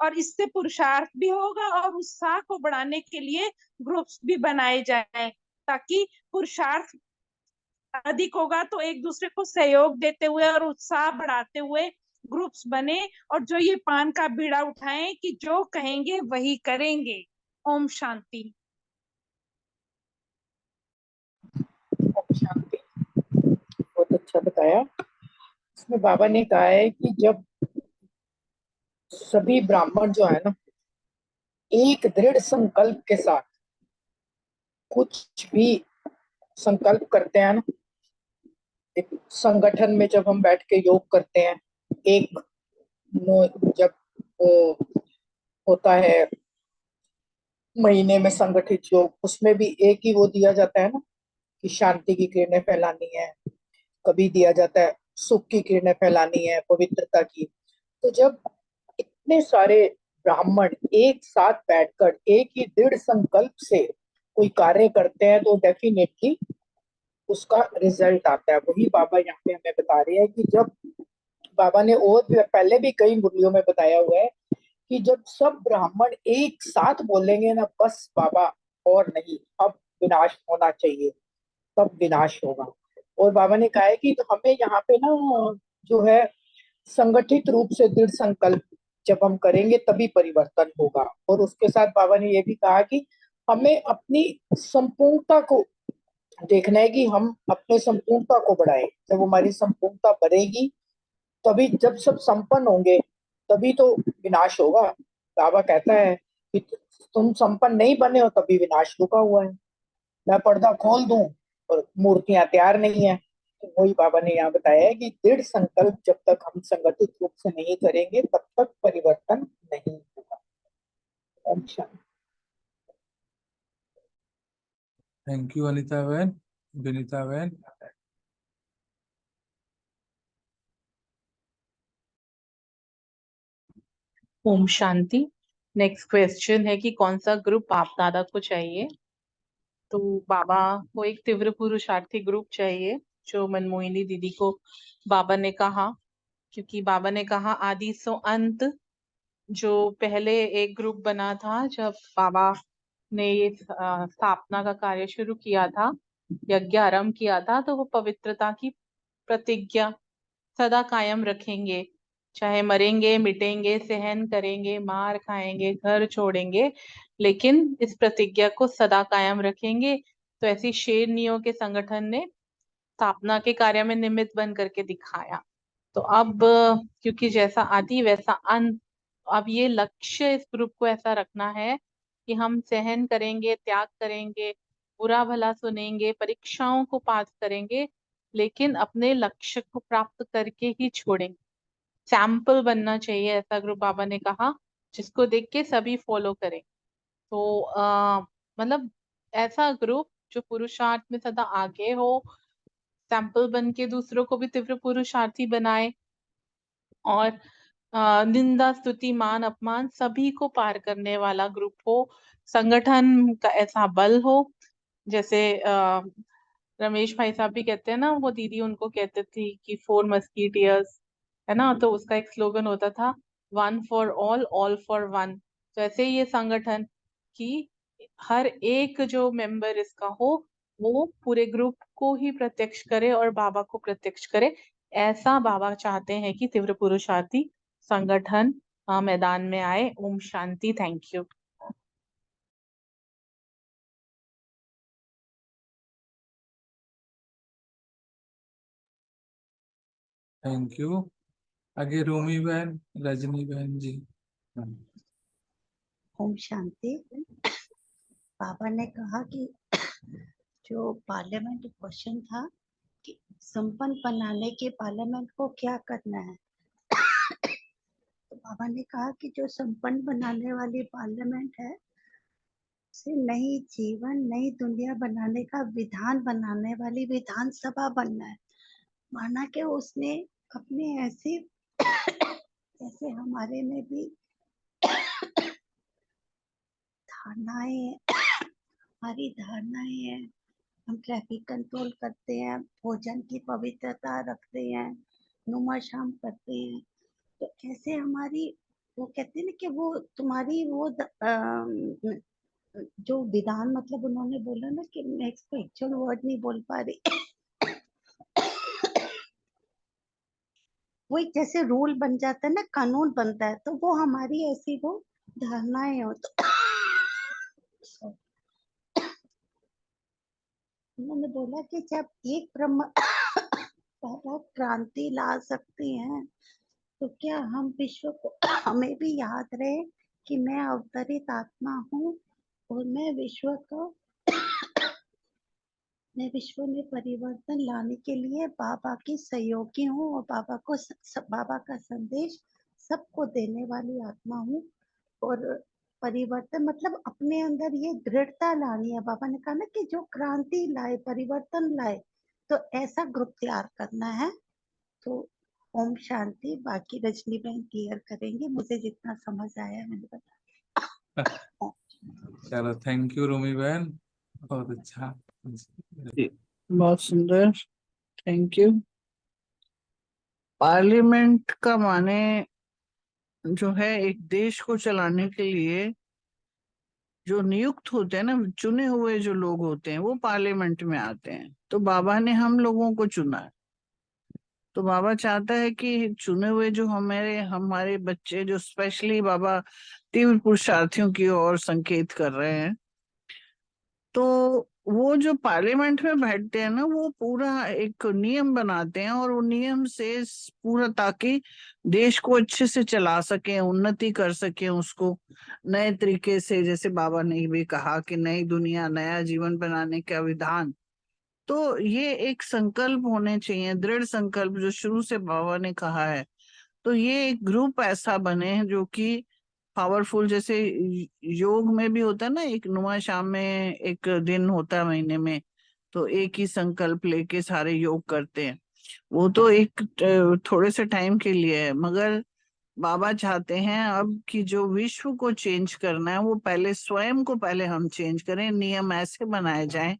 और इससे पुरुषार्थ भी होगा और उत्साह को बढ़ाने के लिए ग्रुप्स भी बनाए जाए, ताकि पुरुषार्थ अधिक होगा तो एक दूसरे को सहयोग देते हुए और उत्साह बढ़ाते हुए ग्रुप्स बने, और जो ये पान का बीड़ा उठाएं कि जो कहेंगे वही करेंगे। ओम शांति। ओम शांति। बहुत अच्छा बताया। इसमें बाबा ने कहा है कि जब सभी ब्राह्मण जो है ना एक दृढ़ संकल्प के साथ कुछ भी संकल्प करते हैं ना, एक संगठन में जब हम बैठ के योग करते हैं, एक जब वो होता है महीने में संगठित योग, उसमें भी एक ही वो दिया जाता है ना कि शांति की किरणें फैलानी है, कभी दिया जाता है सुख की किरणें फैलानी है, पवित्रता की। तो जब इतने सारे ब्राह्मण एक साथ बैठकर एक ही दृढ़ संकल्प से कोई कार्य करते हैं तो डेफिनेटली उसका रिजल्ट आता है। वही बाबा यहाँ पे हमें बता रहे हैं कि जब बाबा ने और भी पहले भी कई मुरलियों में बताया हुआ है कि जब सब ब्राह्मण एक साथ बोलेंगे ना, बस बाबा और नहीं, अब विनाश होना चाहिए, तब विनाश होगा। और बाबा ने कहा है कि तो हमें यहाँ पे ना जो है संगठित रूप से दृढ़ संकल्प जब हम करेंगे तभी परिवर्तन होगा। और उसके साथ बाबा ने ये भी कहा कि हमें अपनी संपूर्णता को देखना है कि हम अपने संपूर्णता को बढ़ाएं। जब हमारी संपूर्णता बढ़ेगी तभी, जब सब संपन्न होंगे तभी तो विनाश होगा। बाबा कहता है कि तुम संपन्न नहीं बने हो तभी विनाश रुका हुआ है। मैं पर्दा खोल दूं और मूर्तियां तैयार नहीं है। तो वही बाबा ने यहाँ बताया है कि दृढ़ संकल्प जब तक हम संगठित रूप से नहीं करेंगे तब तक परिवर्तन नहीं होगा। अच्छा। थैंक यू अनीता बहन, विनीता बहन। ओम शांति। नेक्स्ट क्वेश्चन है कि कौन सा ग्रुप आप दादा को चाहिए। तो बाबा को एक तीव्र पुरुषार्थी ग्रुप चाहिए, जो मनमोहिनी दीदी को बाबा ने कहा, क्योंकि बाबा ने कहा आदि सो अंत। जो पहले एक ग्रुप बना था जब बाबा ने ये स्थापना का कार्य शुरू किया था, यज्ञ आरंभ किया था, तो वो पवित्रता की प्रतिज्ञा सदा कायम रखेंगे, चाहे मरेंगे, मिटेंगे, सहन करेंगे, मार खाएंगे, घर छोड़ेंगे, लेकिन इस प्रतिज्ञा को सदा कायम रखेंगे। तो ऐसी शेरनियों के संगठन ने स्थापना के कार्य में निमित्त बन करके दिखाया। तो अब क्योंकि जैसा आदि वैसा अंत, अब ये लक्ष्य इस ग्रुप को ऐसा रखना है कि हम सहन करेंगे, त्याग करेंगे, बुरा भला सुनेंगे, परीक्षाओं को पास करेंगे, लेकिन अपने लक्ष्य को प्राप्त करके ही छोड़ेंगे। सैंपल बनना चाहिए ऐसा ग्रुप, बाबा ने कहा, जिसको देख के सभी फॉलो करें। तो मतलब ऐसा ग्रुप जो पुरुषार्थ में सदा आगे हो, सैंपल बन के दूसरों को भी तीव्र पुरुषार्थी बनाए, और निंदा, स्तुति, मान, अपमान सभी को पार करने वाला ग्रुप हो। संगठन का ऐसा बल हो, जैसे रमेश भाई साहब भी कहते हैं ना, वो दीदी उनको कहते थी कि 4 मस्कीटियर्स, है ना, तो उसका एक स्लोगन होता था, 1 फॉर ऑल फॉर वन। तो ऐसे ही ये संगठन की हर एक जो मेंबर इसका हो, वो पूरे ग्रुप को ही प्रत्यक्ष करे और बाबा को प्रत्यक्ष करे, ऐसा बाबा चाहते हैं कि तीव्र पुरुषार्थी संगठन मैदान में आए। ओम शांति। Thank you. Thank you. आगे रोमी बहन, रजनी बहन जी। ओम शांति। बाबा ने कहा कि जो पार्लियामेंट क्वेश्चन था कि संपन्न बनाने के पार्लियामेंट को क्या करना है, तो बाबा ने कहा कि जो संपन्न बनाने वाली पार्लियामेंट है, उसे नई जीवन, नई दुनिया बनाने का विधान बनाने वाली विधानसभा बनना है। माना कि उसने अपने ऐसे जैसे हमारे में भी धारणाएं, हमारी धारणाएं हैं, हम ट्रैफिक कंट्रोल करते हैं, भोजन की पवित्रता रखते हैं, नुमाशाम करते हैं, तो ऐसे हमारी, वो कहते हैं ना कि वो तुम्हारी वो जो विधान, मतलब उन्होंने बोला ना कि मैं इसको एक्चुअल वर्ड नहीं बोल पा रही, वो एक जैसे रूल बन जाता है ना, कानून बनता है, तो वो हमारी ऐसी वो धारणाएं हो। तो उन्होंने बोला कि जब एक ब्रह्म पहला क्रांति ला सकते हैं, तो क्या हम विश्व को, हमें भी याद रहे कि मैं अवतरित आत्मा हूँ और मैं विश्व में परिवर्तन लाने के लिए बाबा की सहयोगी हूँ, और बाबा का संदेश सबको देने वाली आत्मा हूँ। और परिवर्तन मतलब अपने अंदर ये दृढ़ता लानी है। बाबा ने कहा ना कि जो क्रांति लाए, परिवर्तन लाए, तो ऐसा ग्रुप तैयार करना है। तो ओम शांति। बाकी रजनी बहन क्लियर करेंगे, मुझे जितना समझ आया मैंने बताया। चलो, थैंक यू रोमी बहन, बहुत अच्छा। बहुत सुंदर, थैंक यू। पार्लियामेंट का माने जो है, एक देश को चलाने के लिए जो नियुक्त होते हैं ना, चुने हुए जो लोग होते हैं, वो पार्लियामेंट में आते हैं। तो बाबा ने हम लोगों को चुना है। तो बाबा चाहता है कि चुने हुए जो हमारे बच्चे, जो स्पेशली बाबा तीव्र पुरुषार्थियों की ओर संकेत कर रहे हैं, तो वो जो पार्लियामेंट में बैठते हैं ना, वो पूरा एक नियम बनाते हैं, और वो नियम से पूरा, ताकि देश को अच्छे से चला सके, उन्नति कर सके, उसको नए तरीके से, जैसे बाबा ने भी कहा कि नई दुनिया, नया जीवन बनाने का विधान। तो ये एक संकल्प होने चाहिए, दृढ़ संकल्प, जो शुरू से बाबा ने कहा है। तो ये एक ग्रुप ऐसा बने जो कि पावरफुल, जैसे योग में भी होता है ना, एक नुमा शाम में एक दिन होता है महीने में, तो एक ही संकल्प लेके सारे योग करते हैं। वो तो एक थोड़े से टाइम के लिए है, मगर बाबा चाहते हैं अब कि जो विश्व को चेंज करना है, वो पहले स्वयं को पहले हम चेंज करें। नियम ऐसे बनाए जाएं,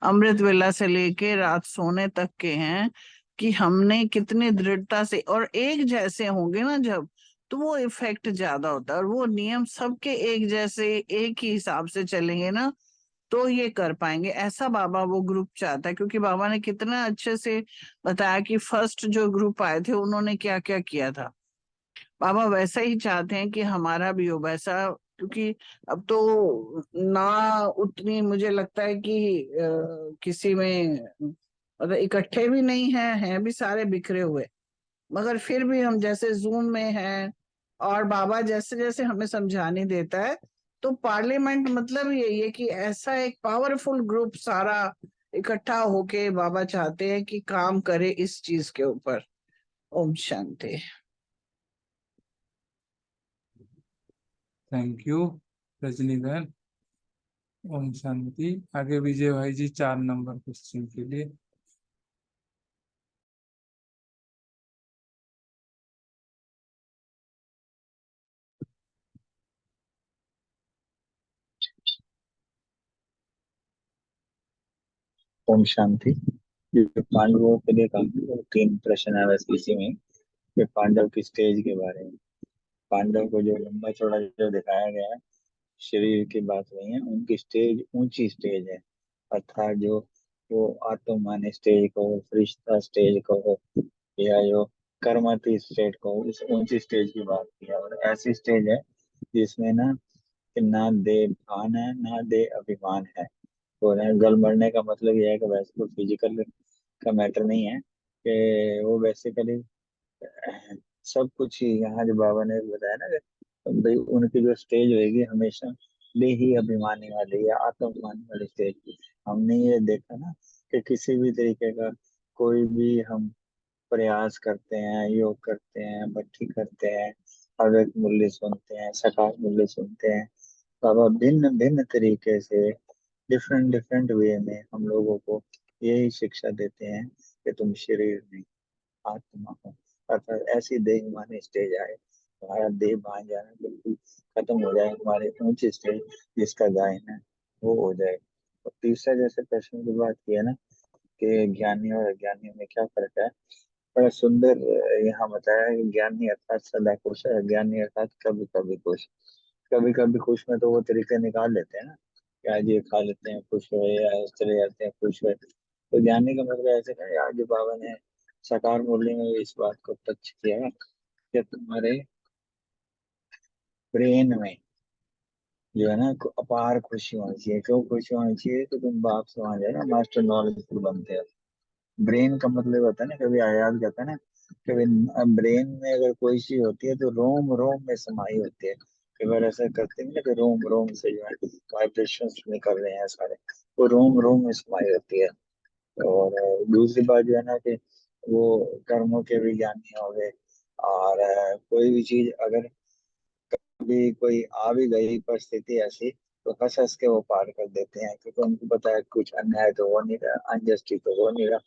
अमृत वेला से लेके रात सोने तक के हैं, कि हमने कितनी दृढ़ता से, और एक जैसे होंगे ना जब, तो वो इफेक्ट ज्यादा होता है। और वो नियम सबके एक जैसे, एक ही हिसाब से चलेंगे ना, तो ये कर पाएंगे, ऐसा बाबा वो ग्रुप चाहता है। क्योंकि बाबा ने कितना अच्छे से बताया कि फर्स्ट जो ग्रुप आए थे उन्होंने क्या क्या किया था। बाबा वैसा ही चाहते हैं कि हमारा भी हो वैसा। क्योंकि अब तो ना उतनी मुझे लगता है कि किसी में मतलब इकट्ठे भी नहीं हैं भी सारे बिखरे हुए। मगर फिर भी हम जैसे जूम में हैं और बाबा जैसे जैसे हमें समझाने देता है, तो पार्लियामेंट मतलब यही है कि ऐसा एक पावरफुल ग्रुप सारा इकट्ठा होके बाबा चाहते हैं कि काम करे इस चीज के ऊपर। ओम शांति। थैंक यू रजनी बहन। ओम शांति। आगे विजय भाई जी 4 नंबर क्वेश्चन के लिए। ओम शांति। ये पांडवों के लिए काफी 3 प्रश्न है बस इसी में। ये पांडव की स्टेज के बारे में। पांडव को जो लंबा चौड़ा जो दिखाया गया है, शरीर की बात नहीं है, उनकी स्टेज ऊंची स्टेज है। अर्थात जो वो आत्मान स्टेज को, फरिश्ता स्टेज को, या जो कर्मती स्टेज को, उस ऊंची स्टेज की बात की है। और ऐसी स्टेज है जिसमें ना कि ना दे भान है ना दे अभिमान है। तो गल मरने का मतलब यह है कि वैसे तो फिजिकल का मैटर नहीं है, कि वो बेसिकली सब कुछ ही यहाँ जो बाबा ने बताया ना कि भाई उनकी जो स्टेज होगी हमेशा ले ही अभिमानी वाली या आत्माभिमानी वाली स्टेज। हमने ये देखा ना कि किसी भी तरीके का कोई भी हम प्रयास करते हैं, योग करते हैं, भक्ति करते हैं, अव्यक्त मूल्य सुनते हैं, सकाश मूल्य सुनते हैं, बाबा भिन्न भिन्न तरीके से डिफरेंट डिफरेंट वे में हम लोगों को यही शिक्षा देते हैं कि तुम शरीर नहीं आत्मा हो। अर्थात ऐसी देह माने स्टेज आए, हमारा देह भान जाना बिल्कुल खत्म हो जाए, हमारे ऊंची स्टेज जिसका गायन है वो हो जाए। और तीसरा जैसे प्रश्न की बात की है ना कि ज्ञानी और अज्ञानी में क्या फर्क है, बड़ा सुंदर यहाँ बताया है कि ज्ञानी अर्थात सदा खुश है, अज्ञानी अर्थात कभी कभी खुश। कभी कभी खुश में तो वो तरीके निकाल लेते हैं ना कि आज ये खा लेते हैं खुश हुए, या चले जाते हैं खुश हुए। तो ज्ञानी का मतलब ऐसे ना, आज जो बाबा ने साकार मुरली में भी इस बात को टच किया है कि तुम्हारे ब्रेन में जो है ना अपार खुशी होनी चाहिए। क्यों खुशी होनी चाहिए? कि तुम बाप से वहां जाए ना मास्टर नॉलेजफुल बनते हो। ब्रेन का मतलब होता है ना, कभी आयात कहता है ना, कभी ब्रेन में अगर कोई चीज होती है तो रोम रोम में समाई होती है। कई बार ऐसा करते हैं ना कि रोम रोम से जो है वाइब्रेशन निकल रहे हैं सारे, वो रोम रोम में समाई होती है। और दूसरी बात जो है ना कि वो कर्मों के भी ज्ञानी हो गए। और कोई भी चीज अगर कभी कोई आ भी गई परिस्थिति ऐसी, तो हंस हंस के वो पार कर देते हैं, क्योंकि उनको पता है कुछ अन्याय तो हो नहीं रहा, अनजस्टिस तो हो नहीं रहा,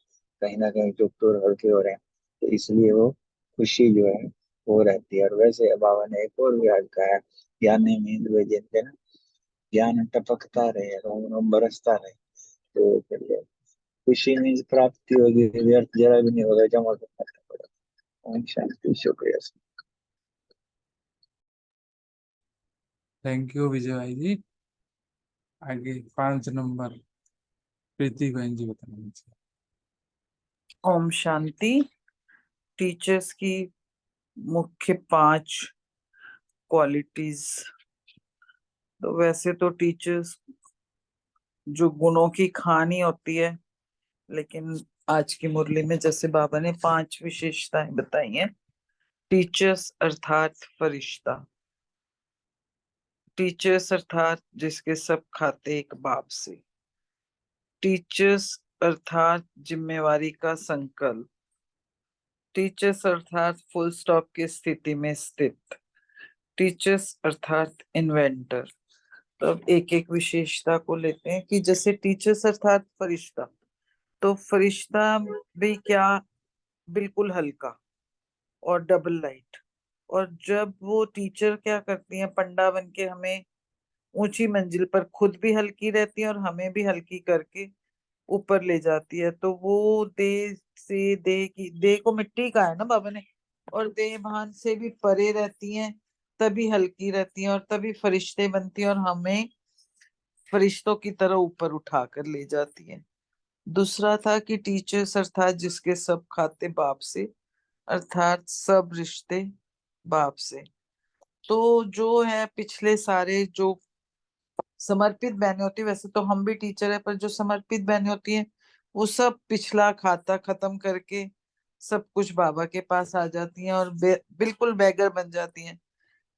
कहीं ना कहीं चुप तो हल्के हो रहे हैं। तो इसलिए वो खुशी जो है वो रहती है। और वैसे बाबा ने एक और भी आज कहा है, ज्ञान में नींद वे जिनके ना ज्ञान टपकता रहे, रोम रोम बरसता रहे। तो फिर ये खुशी मीन्स प्राप्ति होगी, व्यर्थ जरा भी नहीं होगा, जमा करना पड़ेगा। ओम शांति। शुक्रिया। थैंक यू विजय भाई जी। आगे 5 नंबर प्रीति बहन जी बताना। ओम शांति। टीचर्स की मुख्य 5 क्वालिटीज। तो वैसे तो टीचर्स जो गुणों की खानी होती है, लेकिन आज की मुरली में जैसे बाबा ने 5 विशेषताएं बताई हैं। टीचर्स अर्थात फरिश्ता। टीचर्स अर्थात जिसके सब खाते एक बाप से। टीचर्स अर्थात जिम्मेवारी का संकल्प। टीचर्स अर्थात फुल स्टॉप की स्थिति में स्थित। टीचर्स अर्थात इन्वेंटर। तो अब एक एक विशेषता को लेते हैं कि जैसे टीचर्स अर्थात फरिश्ता, तो फरिश्ता भी क्या, बिल्कुल हल्का और डबल लाइट। और जब वो टीचर क्या करती हैं, पंडा बन के हमें ऊंची मंजिल पर खुद भी हल्की रहती है और हमें भी हल्की करके ऊपर ले जाती है। तो वो देह से, देह को मिट्टी का है ना बाबा ने, और देह भान से भी परे रहती हैं, तभी हल्की रहती हैं और तभी फरिश्ते बनती हैं और हमें फरिश्तों की तरह ऊपर उठाकर ले जाती हैं। दूसरा था कि टीचर्स अर्थात जिसके सब खाते बाप से, अर्थात सब रिश्ते बाप से। तो जो है पिछले सारे जो समर्पित बहनें होती है, वैसे तो हम भी टीचर है, पर जो समर्पित बहनें होती हैं वो सब पिछला खाता खत्म करके सब कुछ बाबा के पास आ जाती हैं और बिल्कुल बेगर बन जाती हैं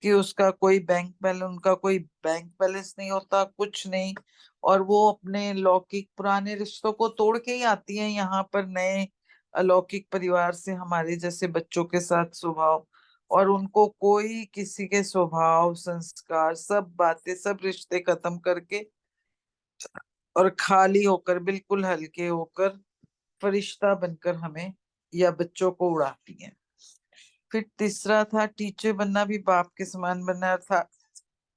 कि उसका कोई बैंक बैलेंस, उनका कोई बैंक बैलेंस नहीं होता, कुछ नहीं। और वो अपने लौकिक पुराने रिश्तों को तोड़ के ही आती हैं यहाँ पर नए अलौकिक परिवार से, हमारे जैसे बच्चों के साथ स्वभाव, और उनको कोई किसी के स्वभाव संस्कार सब बातें सब रिश्ते खत्म करके और खाली होकर बिल्कुल हल्के होकर फरिश्ता बनकर हमें या बच्चों को उड़ाती हैं। फिर तीसरा था टीचर बनना भी बाप के समान बनना था,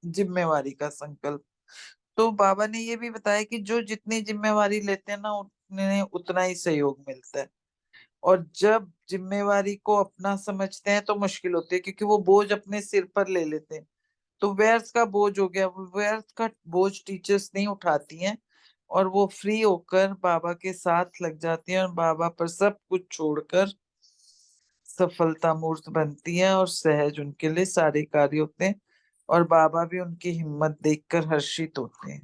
जिम्मेवारी का संकल्प। तो बाबा ने ये भी बताया कि जो जितनी जिम्मेवारी लेते हैं ना उतने उतना ही सहयोग मिलता है। और जब जिम्मेवारी को अपना समझते हैं तो मुश्किल होती है, क्योंकि वो बोझ अपने सिर पर ले लेते हैं। तो व्यर्थ का बोझ हो गया, व्यर्थ का बोझ टीचर्स नहीं उठाती हैं और वो फ्री होकर बाबा के साथ लग जाती हैं और बाबा पर सब कुछ छोड़कर सफलता मूर्त बनती है और सहज उनके लिए सारे कार्य होते हैं और बाबा भी उनकी हिम्मत देखकर हर्षित होते हैं।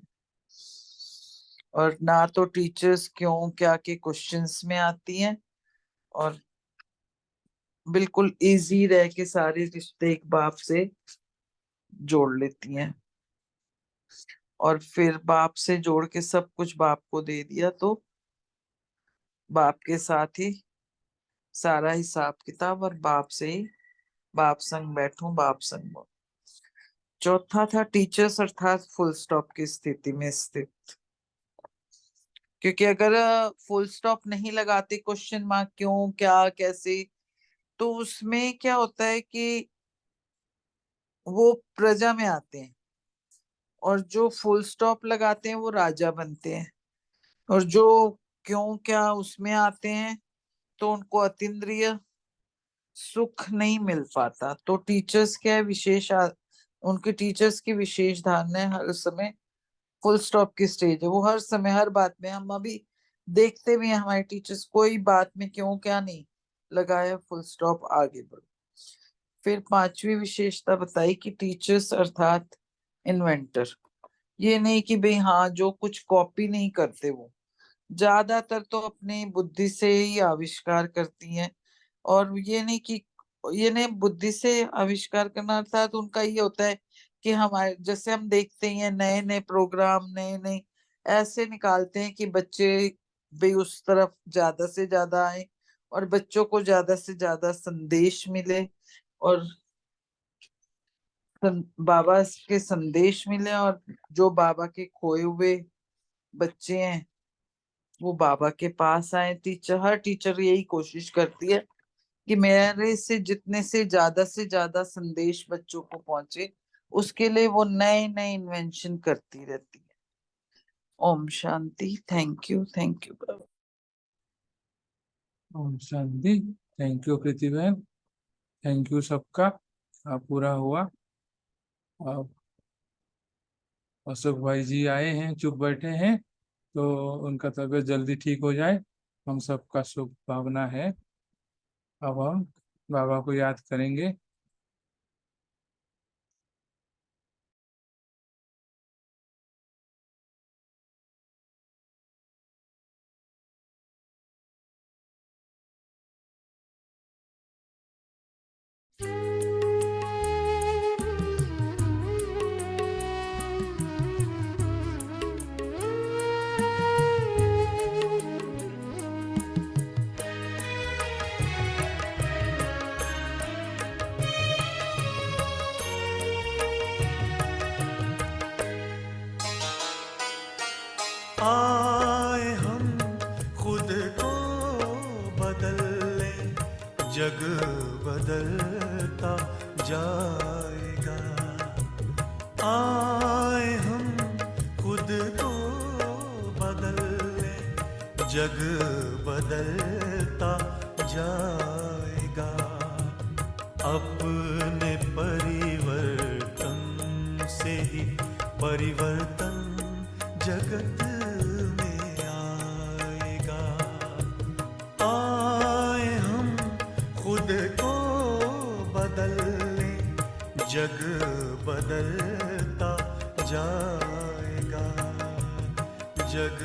और ना तो टीचर्स क्यों क्या के क्वेश्चंस में आती हैं और बिल्कुल इजी रह के सारे रिश्ते एक बाप से जोड़ लेती हैं। और फिर बाप से जोड़ के सब कुछ बाप को दे दिया तो बाप के साथ ही सारा हिसाब किताब और बाप से ही बाप संग बैठूं बाप संग बोलूं। चौथा था टीचर्स अर्थात फुल स्टॉप की स्थिति में स्थित, क्योंकि अगर फुल स्टॉप नहीं लगाते क्वेश्चन मार्क क्यों क्या कैसे, तो उसमें क्या होता है कि वो प्रजा में आते हैं और जो फुल स्टॉप लगाते हैं वो राजा बनते हैं, और जो क्यों क्या उसमें आते हैं तो उनको अतीन्द्रिय सुख नहीं मिल पाता। तो टीचर्स क्या है उनके टीचर्स की विशेष धारणा है हर समय फुल स्टॉप की स्टेज है। वो हर समय हर बात में, हम अभी देखते भी हैं हमारे टीचर्स कोई बात में क्यों क्या नहीं लगाया, फुल स्टॉप आगे बढ़ो। फिर पांचवी विशेषता बताई कि टीचर्स अर्थात इन्वेंटर, ये नहीं कि भाई हाँ जो कुछ कॉपी नहीं करते, वो ज्यादातर तो अपनी बुद्धि से ही आविष्कार करती हैं। और ये नहीं बुद्धि से आविष्कार करना अर्थात उनका ये होता है कि हमारे जैसे हम देखते हैं नए नए प्रोग्राम नए नए ऐसे निकालते हैं कि बच्चे भी उस तरफ ज्यादा से ज्यादा आए और बच्चों को ज्यादा से ज्यादा संदेश मिले और बाबा के संदेश मिले, और जो बाबा के खोए हुए बच्चे हैं वो बाबा के पास आए। हर टीचर यही कोशिश करती है कि मेरे से ज्यादा संदेश बच्चों को पहुंचे, उसके लिए वो नए नए इन्वेंशन करती रहती है। ओम शांति। थैंक यू बाबा। ओम शांति। थैंक यू प्रीति बहन, थैंक यू सबका। पूरा हुआ। अब अशोक भाई जी आए हैं, चुप बैठे हैं, तो उनका तबीयत जल्दी ठीक हो जाए, हम सबका शुभ भावना है। अब हम बाबा को याद करेंगे। आए हम खुद को बदल ले, जग बदलता जाएगा। आए हम खुद को बदल ले, जग बदलता जाएगा। अपने परिवर्तन से ही परिवर्तन जगत में आएगा। आए हम खुद को बदलने, जग बदलता जाएगा, जग